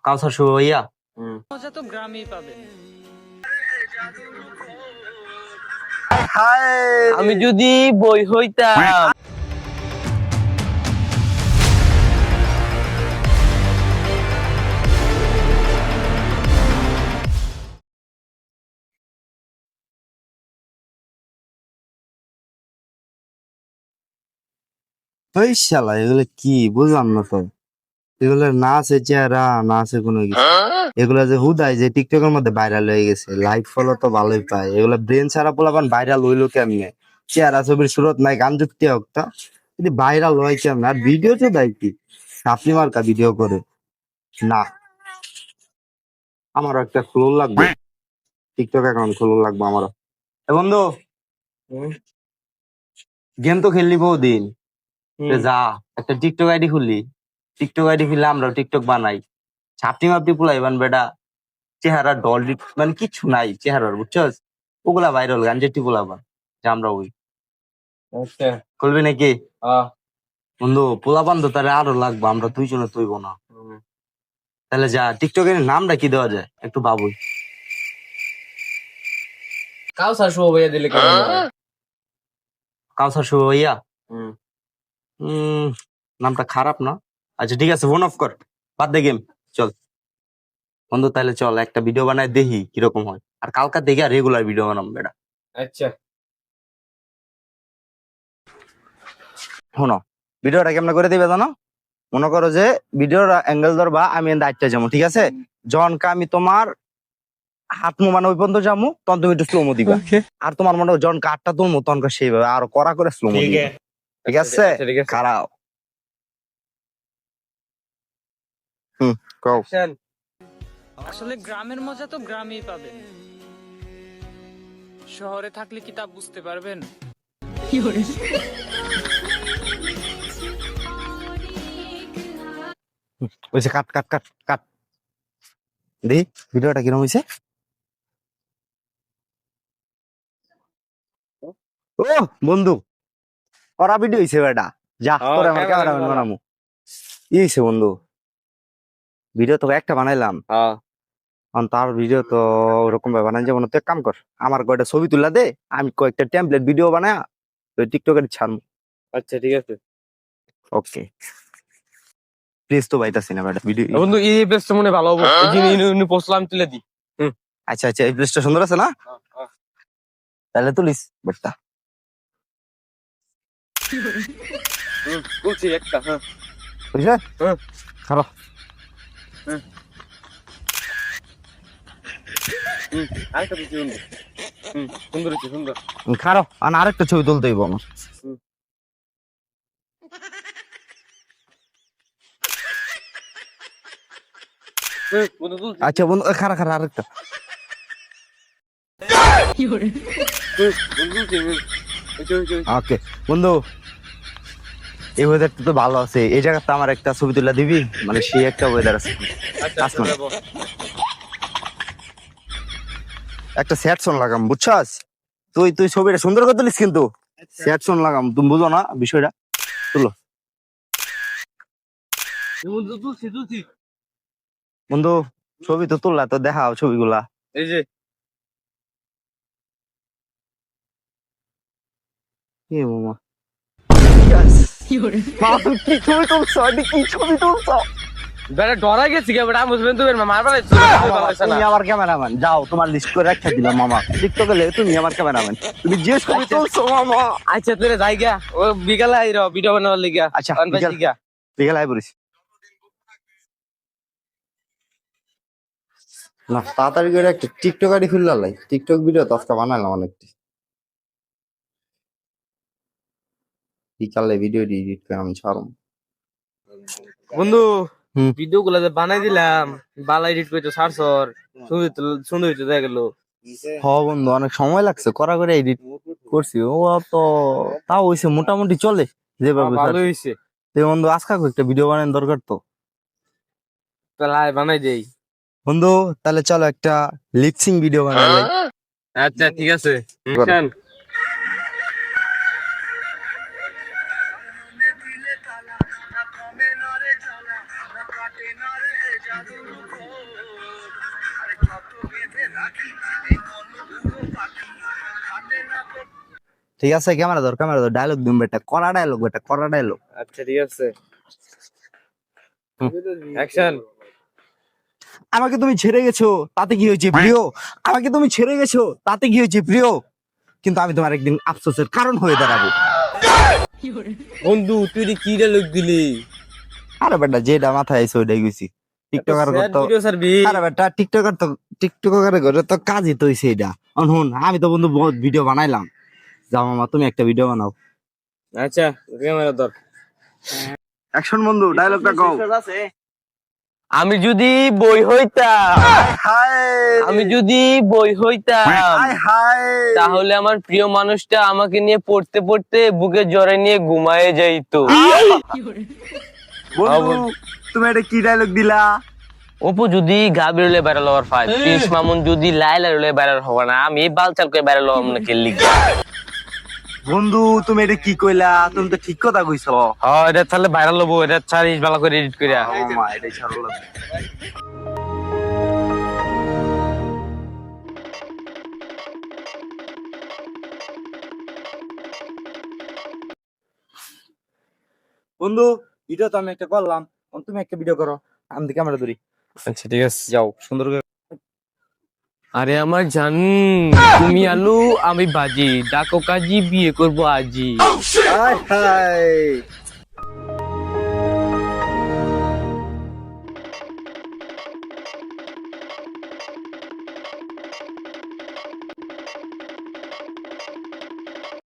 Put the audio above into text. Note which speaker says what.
Speaker 1: কাউসার শুভ ভাইয়া।
Speaker 2: মজা তো গ্রামেই পাবেন।
Speaker 1: আমি যদি বই হইতাম।
Speaker 3: ওই শালা এগুলো কি বুঝলাম না তো। এগুলো না আছে চেহারা, না আছে কোনো কিছু। এগুলা যে হুদাই যে টিকটকের মধ্যে ভাইরাল হয়ে গেছে, লাইক ফলো তো ভালোই পায়। এগুলা ব্রেন ছাড়া পোলাপান ভাইরাল হইলো কেমনে? চেহারা ছবির সুরত নাই, গান যুক্তি হোক তা যদি ভাইরাল হয় কেমনে? আর ভিডিও তো দেয় কি আপনি মার্কা ভিডিও করে না। আমারও একটা ফ্লো লাগবে, টিকটক অ্যাকাউন্ট খোলা লাগবে আমারও। এ বন্ধু, গেম তো খেললি বহুদিন, যা একটা টিকটক আইডি খুললি। টিকটক আইডি খুললে আমরাও টিকটক বানাই। ছাপটি মাপটি পুলাইবান বেটা, চেহারা ডল মানে কিচ্ছু নাই চেহারার, বুঝছস? ওগুলা ভাইরাল গান যেটি পোলাবান যে আমরা ওই খুলবি নাকি? বন্ধু পোলাপান তো তাহলে আরো লাগবে, আমরা দুইজনে তৈব না। তাহলে যা টিকটকের নামটা কি দেওয়া যায় একটু ভাবুই।
Speaker 4: কাউসার শুভ ভাইয়া দিলে কেমন হয়?
Speaker 1: কাউসার শুভ ভাইয়া। নামটা খারাপ না? আচ্ছা ঠিক আছে, ফোন অফ কর, বাদ দে গেম, চল। বন্ধু তাহলে চল একটা ভিডিও বানায় দেখি কিরকম হয়, আর কালকা দেখে আর রেগুলার ভিডিও বানাবো বেটা।
Speaker 4: আচ্ছা,
Speaker 3: শোনো, ভিডিওটা কেমন করে দিবে জানো? মনে করো যে ভিডিওর অ্যাঙ্গেল ধরবা, আমি দায়িত্বে যাবো, ঠিক আছে? জনকা আমি তোমার হাত মোমানো ওই পর্যন্ত যাবো, তখন তুমি একটু স্লোমো দিবা। আর তোমার মনে জন কাঠটা তুলবো তখন সেইভাবে আরো কড়া করে স্লোমো দিবা, ঠিক আছে?
Speaker 4: ঠিক আছে।
Speaker 3: খারাপ। কও।
Speaker 2: আসলে গ্রামের মজা তো গ্রামেই পাবেন। শহরে থাকলে কি তা বুঝতে পারবেন?
Speaker 3: ওইছে কাট কাট কাট কাট, দেখি ভিডিওটা কিরকম হয়েছে। ও বন্ধু, করা ভিডিও হয়েছে বেটা, যা তোরে আমার ক্যামেরাম্যান বানামু। ই হয়েছে বন্ধু, ভিডিও তো একটা বানাইলাম, কারণ তার ভিডিও তো ওরকম ভাবে বানাই যাবো না। তো এক কাম কর, আমার কয়টা ছবি তুলা দে, আমি কয়েকটা টেমপ্লেট ভিডিও বানায় টিকটকে ছাড়বো।
Speaker 4: আচ্ছা ঠিক আছে
Speaker 3: ওকে, প্লিজ তো বাইতাছি না বেটা ভিডিও।
Speaker 4: বন্ধু, এই প্লেসটা মনে হয় ভালো হবো। এই যে ইনি পোস্টলাম তুলে দি।
Speaker 3: আচ্ছা আচ্ছা, এই প্লেসটা সুন্দর আছে না? তাহলে তুলিস বেটা।
Speaker 4: বলছি একটা, হ্যাঁ
Speaker 3: বুঝলে?
Speaker 4: হ্যাঁ
Speaker 3: খারাপ।
Speaker 4: আরেকটা বলছি বন্ধু। সুন্দর হচ্ছে, সুন্দর।
Speaker 3: খারাপ, আর আরেকটা ছবি তুলতে হইব আমার।
Speaker 4: বন্ধু তুলছি।
Speaker 3: আচ্ছা বন্ধু, খারাপ খারাপ আরেকটা।
Speaker 4: বন্ধু তুলছি।
Speaker 3: ওকে বন্ধু, এই ওয়েদারটা তো ভালো আছে, এই জায়গাতে আমার একটা ছবি তুলে দিবি, মানে সেই একটা ওয়েদার আছে।
Speaker 4: আচ্ছা দেবো।
Speaker 3: একটা স্যাড সং লাগাম, বুঝছস? তুই তুই ছবিটা সুন্দর করে তুলিস, কিন্তু স্যাড সং লাগাম, তুমি বুঝো না বিষয়টা। তুলো
Speaker 4: বন্ধু তুলছি।
Speaker 3: বন্ধু, ছবি তো তুললা, তো দেখাও ছবিগুলা।
Speaker 4: এই যে
Speaker 3: কি মামা, মা তুমি কি ছবি তুলছো? এটা কি ছবি তুলছো?
Speaker 4: বেটা ডরা গেছি কে বেটা, বুঝবেন তো মারবার
Speaker 3: তুমি আমার ক্যামেরাম্যান, যাও তোমার লিস্ট করে রাখা দিলাম মামা। টিকটকে লে তুমি আমার ক্যামেরাম্যান, তুমি যে ছবি তুলছো মামা।
Speaker 4: আচ্ছা তোরে যাই গা, ও বিকালে আইরো ভিডিও বানাবার লিগা।
Speaker 3: আচ্ছা বিকেল আয় পড়িস না, তাড়াতাড়ি করে একটা টিকটক আইডি খুললা লাই, টিকটক ভিডিও তো আজকে বানাইলাম অনেকটি। বিকালে ভিডিও এডিট করে আমি ছাড়ম।
Speaker 4: বন্ধু,
Speaker 3: হুম।
Speaker 4: ভিডিও গুলা যে বানাই দিলাম, বালা এডিট করতে সারসর সুন্দর হইতে দেখা গেল।
Speaker 3: হ বন্ধু, অনেক সময় লাগছে, করা করে এডিট করছি। ও তো তাও হইছে, মোটামুটি চলে যেভাবে।
Speaker 4: ভালো হইছে,
Speaker 3: তো বন্ধু আজকে একটা ভিডিও বানানোর দরকার তো।
Speaker 4: তাহলে আয় বানাই দেই।
Speaker 3: বন্ধু তাহলে চলো একটা লিপসিং ভিডিও বানাই লাই।
Speaker 4: আচ্ছা ঠিক আছে।
Speaker 3: ঠিক আছে, ক্যামেরা ধর, ডায়লগ দিন বেটা, কড়া ডায়লগ বেটা, কড়া ডায়লগ।
Speaker 4: আচ্ছা ঠিক আছে, অ্যাকশন।
Speaker 3: আমাকে তুমি ছেড়ে গেছো তাতে কি হয়েছে প্রিয়, আমাকে তুমি ছেড়ে গেছো তাতে কি হয়েছে প্রিয়, কিন্তু আমি তোমার একদিন আফসোসের কারণ হয়ে দাঁড়াবো।
Speaker 4: বন্ধু তুই কি ডায়লগ দিলি?
Speaker 3: আরে বেটা যেটা মাথায় আইছে ওইটাই গেছি। টিকটকার তো
Speaker 4: ভিডিও ছাড়বি?
Speaker 3: আরে বেটা টিকটকার ঘরে তো কাজই তো হইছে এটা। শুন, আমি তো বন্ধু বহুত ভিডিও বানাইলাম, যাও মামা তুমি একটা ভিডিও বানাও।
Speaker 4: আচ্ছা ক্যামেরা ধর।
Speaker 3: অ্যাকশন বন্ধু, ডায়লগটা কও।
Speaker 5: আমি যদি বই হইতাম, আমি যদি বই হইতাম, তাহলে আমার প্রিয় মানুষটা আমাকে নিয়ে পড়তে পড়তে বুকে জ্বরে নিয়ে ঘুমায়ে যাইতো।
Speaker 3: বন্ধু তুমি এটা কি ডায়লগ দিলা?
Speaker 5: অপু যদি গা বেরোলে বাইরে হওয়ার ফাইল, পিস মামুন যদি লাইলা রইলে বাইরে হওয়া না, আমি বালচাল করে বাইরে হওয়ার মনে কে লিখা।
Speaker 3: বন্ধু তুমি এটা কি কইলা? তুমি তো ঠিক কথা কইছো।
Speaker 5: হ্যাঁ এটা তাহলে ভাইরাল হবো, এটা ছাড়িস ভালো করে এডিট করিয়া।
Speaker 3: মামা এটাই ছাড়ো লাগবে। বন্ধু ভিডিও তো আমি একটা করলাম, এখন তুমি একটা ভিডিও করো, আমি ক্যামেরা ধরি।
Speaker 4: আচ্ছা ঠিক আছে,
Speaker 3: যাও সুন্দর করে।
Speaker 5: আরে আমার জান, তুমি আলু আমি ভাজি, ডাকো কাজী বিয়ে করবো আজি।
Speaker 3: হায় হায়